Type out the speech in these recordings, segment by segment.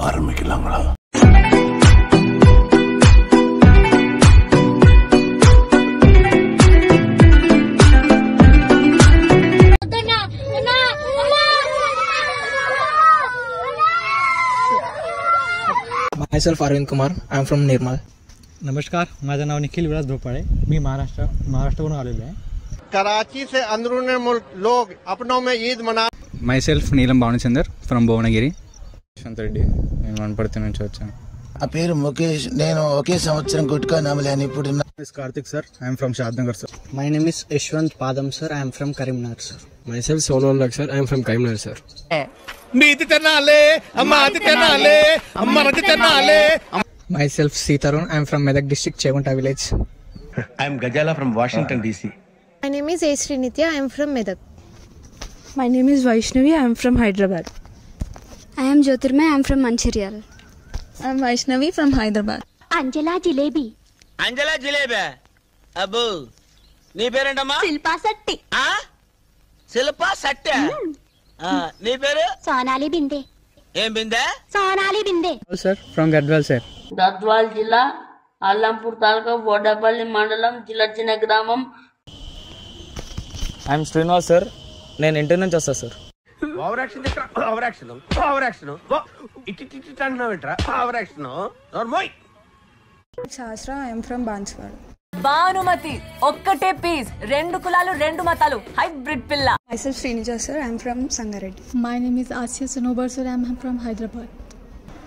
ఆరంభికలాంగళ. Myself Arvind Kumar. I am from Nirmal. नमस्कार, माझं नाव निखिल विलास भोपाळे. मी महाराष्ट्रावरून आलेलो आहे. कराची से अंदरूनी मुल्क लोग अपनों में ईद मना. మై సెల్ఫ్ నీలం భావనచందర్ ఫ్రమ్ భువనగిరి. యశ్వంత్ రెడ్డి, నేను వనపర్తి నుంచి వచ్చాను. ఆ పేరు ముఖేష్. నేను ఒకే సంవత్సరం గుట్కా నమలాను. ఇప్పుడు Karthik sir, I'm from Shadnagar sir. My name is Yashwant Padam sir. I am from Karimnagar sir. Myself Sonal Lak sir. I am from Karimnagar sir. NITI తెనాలే అమ్మాది తెనాలే అమ్మరది తెనాలే. Myself Seetarun. I am from Medak district, Chegunta village. I am Gajala from Washington DC. My name is Asri Nitya. I am from Medak. My name is Vaishnavi. I am from Hyderabad. I am Jyotirmay. I am from Mancherial. I am Vaishnavi from Hyderabad. Anjala Jilebi. Anjala Jilebi. Abu. నీ పేరేంటమ్మా? శిల్పా శెట్టి. శిల్పా శెట్టి. నీ పేరు? సోనాలి బిందే. ఏం బిందే? Sonali బిందే. Sir, from Gadwal sir. Gadwal జిల్లా అల్లంపూర్ తాలూకా బోడపల్లి మండలం జిలచిన గ్రామం. I'm Srinivas sir. నేను ఇంటి నుంచి వస్తా sir. Over action over action over action ఇట్టి అంటున్నావు ఏంట్రా? ఓవర్ యాక్షన్ నోర్మోయ్. శాస్త్ర. I am from Banswara. Bhanumathi ఒక్కటే పీస్, 2 కులాలు 2 మతాలు, హైబ్రిడ్ పిల్ల. Myself Srinija sir. I am from Sangareddy. My name is Asya Sanobar sir. I am from Hyderabad.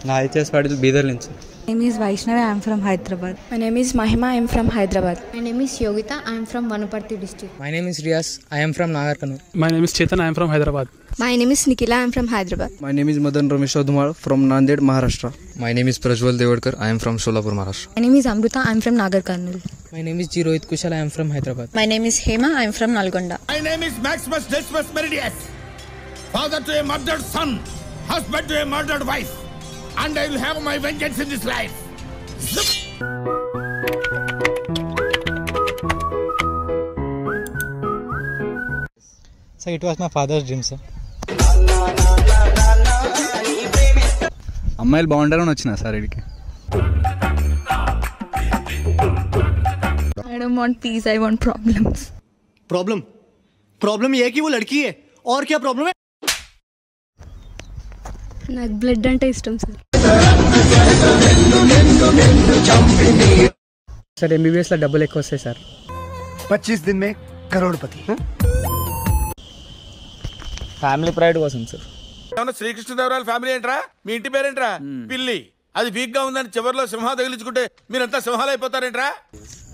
నా హెచ్ఎస్ పాటిల్ బీదర్ నుంచి. My name is Vaishnavi. I am from Hyderabad. My name is Mahima. I am from Hyderabad. My name is Yogita. I am from Vanaparthi district. My name is Riaz. I am from Nagar Kannur. My name is Chetan. I am from Hyderabad. My name is Nikila. I am from Hyderabad. My name is Madan Ramesh Adhumar from Nanded, Maharashtra. My name is Prajwal Devadkar. I am from Solapur, Maharashtra. My name is Amruta. I am from Nagar Kannur. My name is G. Rohit Kushal. I am from Hyderabad. My name is Hema. I am from Nalgonda. My name is Maximus Decimus Meridius, father to a murdered son, husband to a murdered wife, and I will have my vengeance in this life. So it was my father's dream, sir. అమ్మాయిలు బాగుంటారని వచ్చిన sir ఇక్కడికి. I don't want peace. I want problems. Problem ये है कि वो लड़की है, और क्या प्रॉब्लम है? నాకు బ్లడ్ అంటే ఇష్టం సార్. సార్ MBBS లో డబ్బులు ఎక్కువ వస్తాయి సార్. 25 दिन में करोड़पति. ఫ్యామిలీ ప్రైడ్ కోసం సార్. ఏమన్నా శ్రీకృష్ణదేవరాయల ఫ్యామిలీ ఏంట్రా? మీ ఇంటి పేరేంట్రా? పిల్లి. అది వీక్ గా ఉందని చివరిలో సింహం తగిలించుకుంటే మీరంతా సింహాలు అయిపోతారేంట్రా?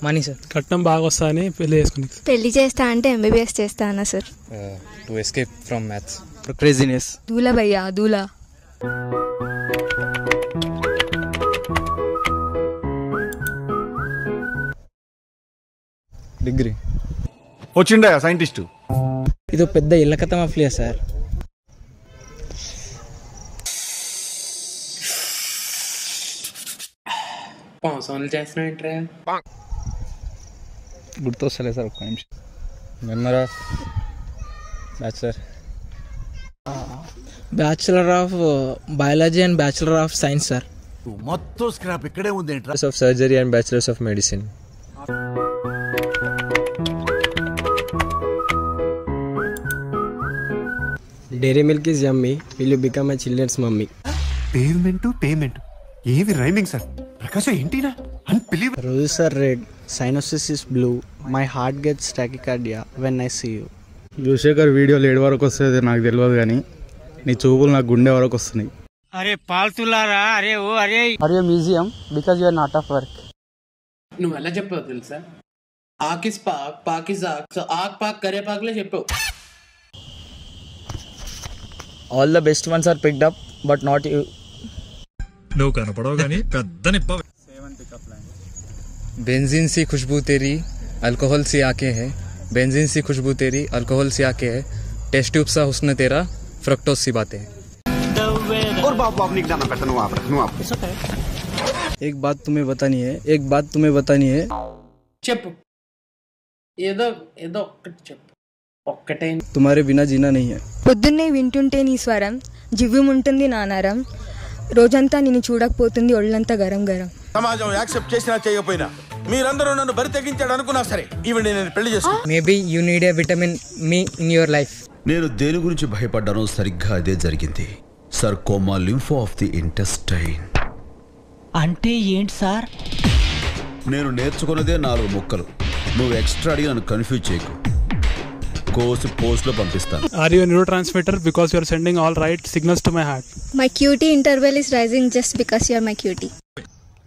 Money sir. కట్నం బాగా వస్తా అని పెళ్లి చేసుకుని. పెళ్లి చేస్తా అంటే MBBS చేస్తా అన్న sir. To escape from maths. Craziness. దూలా భయ్యా దూలా. డిగ్రీ. వచ్చిండా సైంటిస్ట్. ఇది పెద్ద ఇళ్ళ కథ మాఫియా సార్. పాన్సోన్లు చేస్తున్నా గుర్తొస్తలే సార్ ఒక్క నిమిషం. Member of bachelor of biology and bachelor of science sir. మొత్తం స్క్రాప్ ఇక్కడే ఉంది ఏంట్రా? Of surgery and bachelors of medicine. Dairy milk is yummy. Will you become a children's mummy? Payment ఏవి rhyming sir? ప్రకాశ ఏంటినా unbelievable. Roses are red. Cyanosis is blue. My heart gets tachycardia when I see you. Yuvashekar వీడియోలు 7 వరకు వస్తుంది నాకు తెలియదు, కానీ నీ చూపులు నాకు గుండె వరకు వస్తున్నాయి. అరే పాల్తులారా, అరే ఓ అరే. Are you a museum? Because you are not of work. నువ్వు ఎలా చెప్పావు తెలుసా? ఆకిస్ పాక్ పాకిస్ ఆక్, సో ఆక్ పాక్ కరే పాక్లే చెప్పావు. All the best ones are picked up but not you. నువ్వు కనపడవు కానీ పెద్ద నిప్ప. बेंजीन सी खुशबू तेरी अल्कोहल सी आंखें हैं, बेंजीन सी खुशबू तेरी अल्कोहल सी आंखें हैं, टेस्ट ट्यूब सा हुस्न तेरा फ्रक्टोज सी बातें. और बाप नहीं जाना पड़ता नु आप रखनो आपको. एक बात तुम्हें बतानी है. చెప్పు, ఏదో ఏదో ఒక్కటి చెప్పు. ఒక్కటే. तुम्हारे बिना जीना नहीं है. పొద్దున్నే వింటుంటే నీ స్వరం జివ్వుముంటుంది నా నరం. రోజంతా నిన్ను చూడకపోతుంది ఒళ్ళంతా గరం గరం. సమాజం యాక్సెప్ట్ చేసినా చేయకపోయినా మీరందరూ నన్ను బరి తెగించాడు అనుకున్నా సరే ఈవిడ నేను పెళ్లి చేసుకుంటా. Maybe you need a vitamin me in your life. నేను దేని గురించి భయపడ్డానో సరిగ్గా అదే జరిగింది. Sarcoma lympho of the intestine. అంటే ఏంటి సార్? నేను నేర్చుకున్నదే 4 ముక్కలు. నువ్వు ఎక్స్ట్రా అడిగి నన్ను కన్ఫ్యూజ్ చేయకు. కోర్సు పోస్ట్లో పంపిస్తాను. Are you a neurotransmitter because you are sending all right signals to my heart? My QT interval is rising just because you are my QT.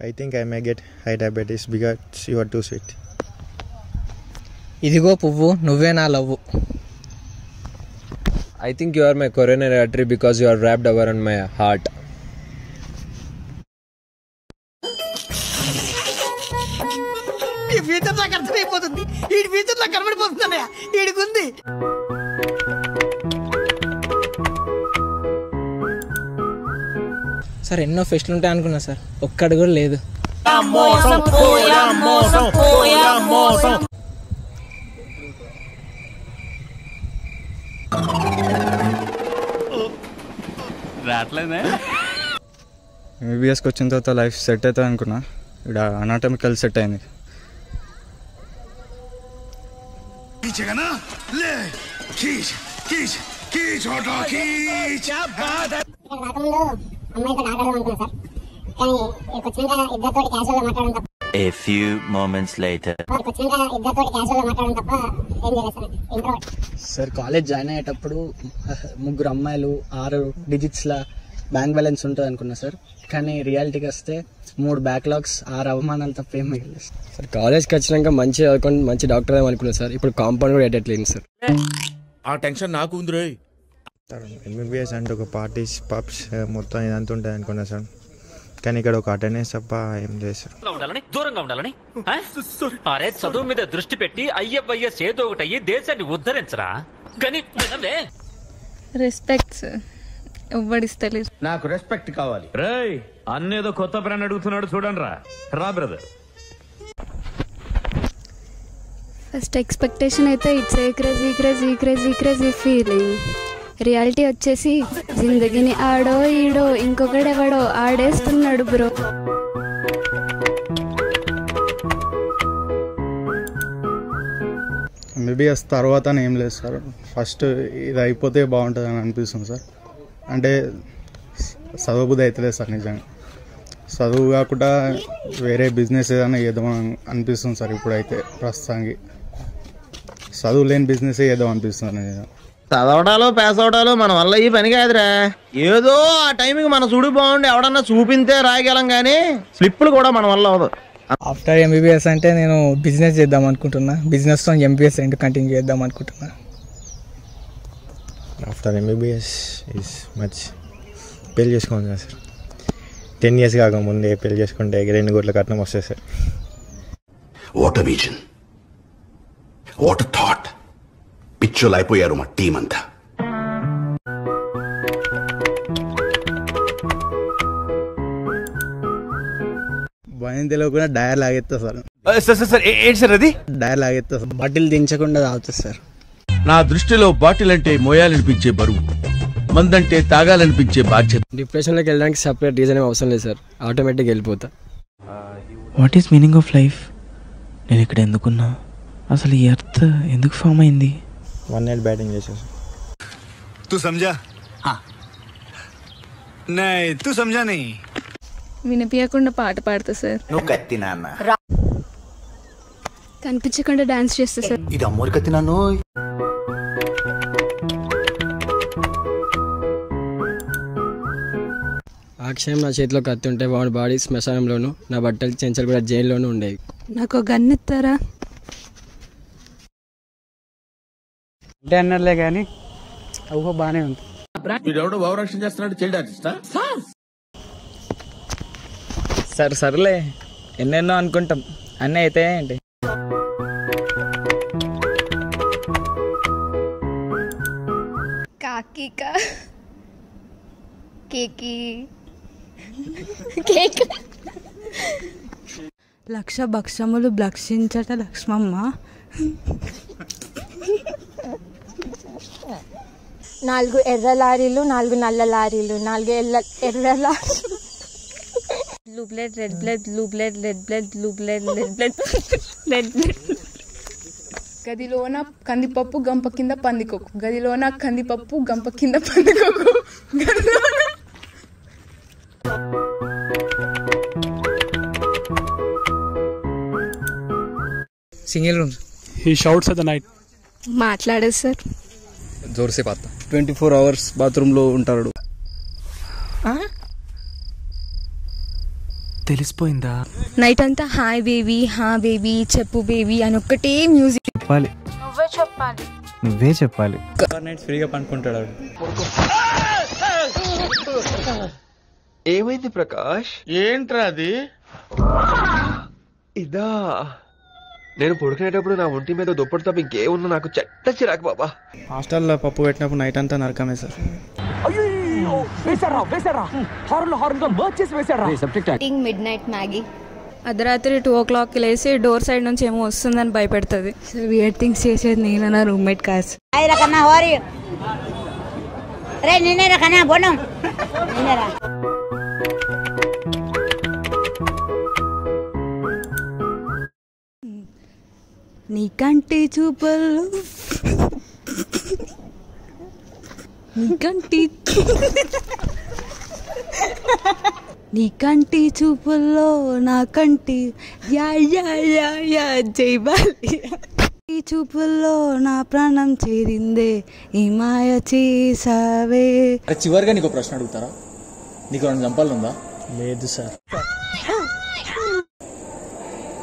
I think I may get high diabetes because you are too sweet. ఇదిగో పువ్వు నువ్వే నా love. I think you are my coronary artery because you are wrapped around my heart. ఈ future నాకు అర్థమైపోతుంది. ఈ future నాకు కనబడిపోతుందన్నయ్య. ఈడికుంది. Sir ఎన్నో ఫెస్ట్లు ఉంటాయి అనుకున్నా సార్, ఒక్కడు కూడా లేదు. ఎంబీబీఎస్కి వచ్చిన తర్వాత లైఫ్ సెట్ అవుతుంది అనుకున్నా. ఇక్కడ అనాటమికల్ సెట్ అయింది. A few moments later. Sir college join అయ్యేటప్పుడు 3 అమ్మాయిలు 6 డిజిట్స్ల బ్యాంక్ బ్యాలెన్స్ ఉంటుంది అనుకున్నా సార్. కానీ రియాలిటీకి వస్తే 3 బ్యాక్లాగ్స్ 6 అవమానాలు తప్ప ఏం మిగిలేదు సార్. కాలేజ్కి వచ్చినాక మంచి చదువుకొని మంచి డాక్టర్ ఏమనుకున్నాను సార్. ఇప్పుడు కాంపౌండ్ కూడా ఎట్టట్లేదు సార్. ఆ టెన్షన్ నాకు ఉంది రే. ఎంబీబీఎస్ అంటే ఒక పార్టీస్ పబ్స్ మొత్తం ఇదంతా ఉంటుంది అనుకున్నా సార్. కానీ ఇక్కడ ఒక అటెండెన్స్ తప్ప ఏం లేదు సార్. దూరంగా ఉండాలని అరే చదువు మీద దృష్టి పెట్టి IFIS ఏదో ఒకటి అయ్యి దేశాన్ని ఉద్ధరించరా. కానీ రెస్పెక్ట్ ఇవ్వడిస్తలేదు. నాకు రెస్పెక్ట్ కావాలి. రేయ్ అన్నేదో కొత్త బ్రాండ్ అడుగుతున్నాడు చూడండి రా బ్రదర్. ఫస్ట్ ఎక్స్పెక్టేషన్ అయితే it's a crazy feeling. Reality వచ్చేసి జిందగీని ఆడో ఈడో ఇంకొకడెవడో ఆడేస్తున్నాడు బ్రో. ఎంబీబీఎస్ తర్వాత ఏం లేదు సార్. ఫస్ట్ ఇది అయిపోతే బాగుంటుంది అని అనిపిస్తుంది సార్. అంటే చదువుబుద్ధి అవుతలేదు సార్. నిజంగా చదువు కాకుండా వేరే బిజినెస్ ఏదైనా చేద్దామని అనిపిస్తుంది సార్. ఇప్పుడైతే ప్రస్తుతానికి చదువు లేని బిజినెస్ చేద్దాం అనిపిస్తుంది. నిజంగా చదవడాలు పాస్ అవడాలు మన వల్ల ఈ పని కాదురా. ఏదో ఆ టైంకి మన చూడు బాగుండి ఎవడన్నా చూపింతే రాయగలం కానీ స్లిప్పులు కూడా మన వల్ల అవదు. ఆఫ్టర్ ఎంబీబీఎస్ అంటే నేను బిజినెస్ చేద్దాం అనుకుంటున్నా. బిజినెస్తో ఎంబీఎస్ 2 కంటిన్యూ చేద్దాం అనుకుంటున్నా. ఆఫ్టర్ ఎంబీబీఎస్ ఈజ్ మచ్ పెళ్లి చేసుకోండి సార్. 10 years కాకముందే పెళ్లి చేసుకుంటే 2 కోట్ల కట్నం వస్తుంది sir. What a vision, what a thought. పిచ్చోలు అయిపోయారు మా టీం అంతా. భయం తెలియకుండా డైర్ లాగెత్తా సార్. సార్ ఏంటి సార్ అది? డైర్ లాగెత్తా సార్. బాటిల్ దించకుండా తాగుతుంది సార్. నా దృష్టిలో బాటిల్ అంటే మోయాలనిపించే బరువు, మందంటే తాగాలనిపించే బాధ్యత. డిప్రెషన్లోకి వెళ్ళడానికి సపరేట్ రీజన్ ఏం అవసరం లేదు సార్. ఆటోమేటిక్గా వెళ్ళిపోతా. What is meaning of life? నేను ఇక్కడ ఎందుకున్నా? అసలు ఈ ఎర్త్ ఎందుకు ఫామ్ అయింది? 1 night బ్యాటింగ్ చేసా సార్. తూ సమझा? हाँ नहीं तू समझा नहीं. వినిపించకుండా పాట పాడుతా సార్. నువ్వు కత్తి నాన్న. కనిపించకుండా డాన్స్ చేస్తా సార్. ఇది అమ్మోరు కత్తి నాన్న. ఆ క్షయం నా చేతిలో కత్తి ఉంటే వాడి బాడీ శ్మశానంలోను, నా బట్టలు చెంచలు కూడా జైల్లోనూ ఉండేవి. నాకు గన్ ఇస్తారా? అంటే అన్నర్లే కానీ ఊహ బాగానే ఉంది. వీడెవడో భావరక్షణ చేస్తున్నాడు. చైల్డ్ ఆర్టిస్టా? సర్లే ఎన్నెన్నో అనుకుంటాం, అన్నీ అయితే ఏంటి. కాకిక కేకి కేక్. 1,00,000 భక్షములు భక్షించట లక్ష్మమ్మ. 4 ఎర్ర లారీలు, 4 నల్ల లారీలు, 4 ఎర్ర లారీలు. Blue blood, red blood, blue blood, red blood, blue blood, red blood, red blood. గదిలోన కందిపప్పు గంప కింద పందికొక్కు, గదిలోన కందిపప్పు గంప కింద పందికొక్కు, గదిలోన single room. He shouts at the night. మాట్లాడేది సార్. జోర్ సే బాత్. 24 hours బాత్రూంలో ఉంటాడు. తెలిసిపోయిందా? నైట్ అంతా హాయ్ బేబీ, హా బేబీ, చెప్పు బేబీ అని ఒక్కటే మ్యూజిక్. చెప్పాలి, నువ్వే చెప్పాలి. నువ్వే చెప్పాలి. నైట్ ఫ్రీగా పండుకుంటాడు. ఏమైంది ప్రకాష్? ఏంట్రా అది? ఇదా, నేను పడుకునేటప్పుడు నా ఒంటి మీద దుప్పటి తప్ప ఇంకేమున్నా నాకు చెట్ట చిరాకు బాబా. హాస్టల్లో పప్పు పెట్టినప్పుడు నైట్ అంతా నరకమే సార్. Mid night Maggi. అర్ధరాత్రి 2 o'clock లేసి డోర్ సైడ్ నుంచి ఏమో వస్తుందని భయపెడుతుంది. సో వియర్ థింగ్స్ చేసేది నేను, నా రూమ్మేట్ కాదు. నీకంటి చూపలు, నీకంటి చూపుల్లో నాకంటి యా యా యా యా జైబాలి. ఈ చూపుల్లో నా ప్రాణం చేరిందే, ఈ మాయ చేసావే. చివరిగా నీకు ప్రశ్న అడుగుతారా? నీకు 2 చంపాలు ఉందా? లేదు సార్.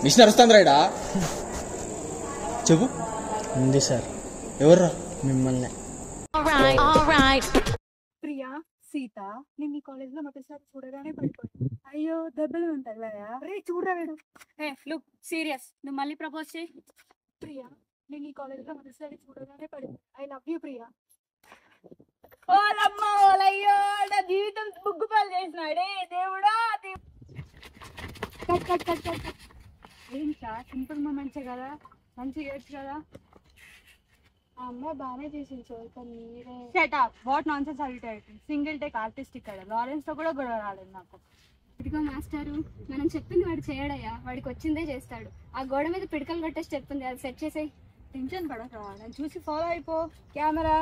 మిషన్ అరుస్తుంది రైడా? చెప్పు. ఉంది సార్. ఎవర్రా? మిమ్మల్ని. ప్రియా, సీత, నేను మీ కాలేజ్ లో మొదటిసారి చూడగానే పడిపోయాను. అయ్యో దెబ్బలు ఉంటాయి రే, చూడరా వీడు. లుక్ సీరియస్, నువ్వు మళ్ళీ ప్రపోజ్ చేయి. ప్రియా, నేను ఈ కాలేజ్ లో మొదటిసారి చూడగానే పడిపోయాను. I love you Priya. ఓలయ్యో, నా జీవితం బుగ్గుపాలు చేసినాడే దేవుడా. ఏంటా సింపుల్ మూమెంట్సే కదా, మంచిగా చేయొచ్చు కదా. ఆ అమ్మాయి బాగానే చేసింది కానీ మీరే. Shut up, what nonsense are you talking? Single take artist ఇక్కడ. లారెన్స్ తో కూడా గొడవ రాలేదు నాకు. ఇదిగో మాస్టారు, మనం చెప్పింది వాడు చేయడయ్యా, వాడికి వచ్చిందే చేస్తాడు. ఆ గోడ మీద పిడకలు కట్టే స్టెప్ ఉంది, అది సెట్ చేసేయి. టెన్షన్ పడక, నేను చూసి ఫాలో అయిపో. కెమెరా